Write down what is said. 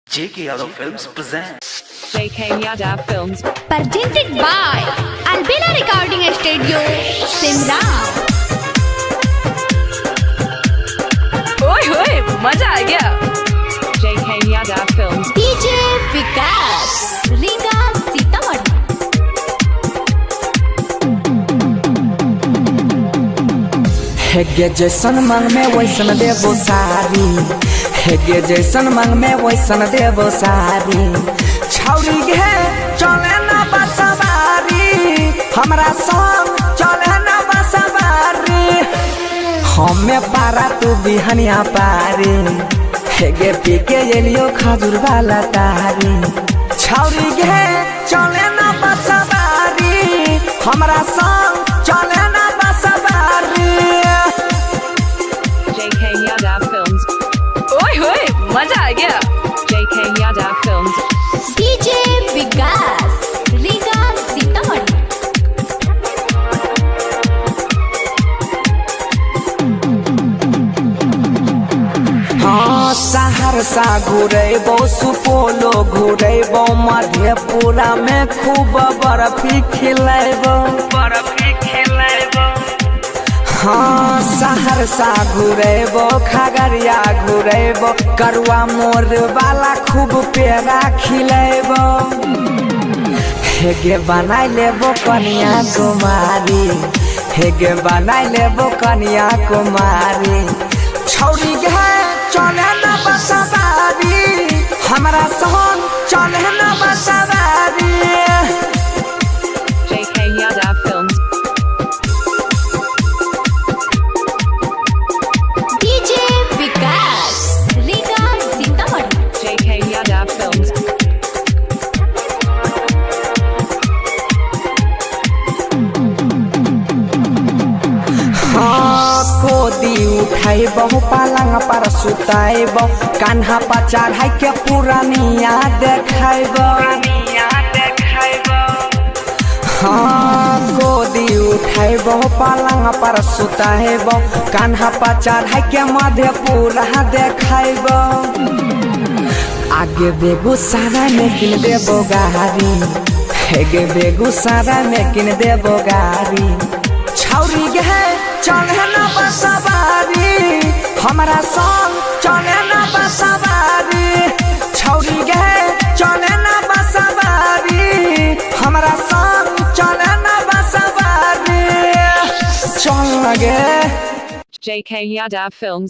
JK Yadav Films present JK Yadav Films presented by Albina Recording Studio, Simla. ओए होए मजा आ गया JK Yadav Films DJ विकास रीगा सीतामढ़ी। हेगे जैसन मांग में वैसन देबो सारी, हेगे जैसन मांग में वैसन देबो सारी। छौरी गे चले ना बसवारी, हमरा संग चले ना बसवारी। हमें पारा तू बिहनिया पारी, हेगे पी के एलियो खजूर वाला तारी। छौरी गे चले ना बसवारी, हमरा संग चले ना बसवारी। JK Yadav Films ओए होए मजा आ गया JK Yadav Films DJ विकास रीगा सीतामढ़ी। हाँ सहरसा घुरेबो, सुपौलो घुरेबो, मधेपुरा में खूब बर्फी खिलेबो। हाँ सहरसा घुरेबो, खगड़िया घुरेबो, करुआ मोर वाला खूब पेड़ा खिलेबो। हेगे बनाई लेबो कन्या कुमारी, हेगे बनाई लेबो कन्या कुमारी। छौरी गे चले ना बसवारी, हमरा संग चले ना बसवारी। JK Yadav Films DJ विकास Riga Sitamarhi. JK Yadav Films हाँ कोदी उठाइबो, पलंग पर सुताइबो, कान्हा पर चढ़ाई के पुरानिया देखाइबो। हाँ गोदी उठाइबो, पलंग पर सुताइबो, कान्हा पर चढ़ाई के मधेपुरा देखाइबो। आगे बेगूसराय में किन देबो गाड़ी, हेगे बेगूसराय में किन देबो गाड़ी। छौरी गे चले ना बसवारी, हमरा संग चले ना बसवारी। छौरी गे चले ना बसवारी, हमरा संग चले ना बसवारी। चल गे JK Yadav Films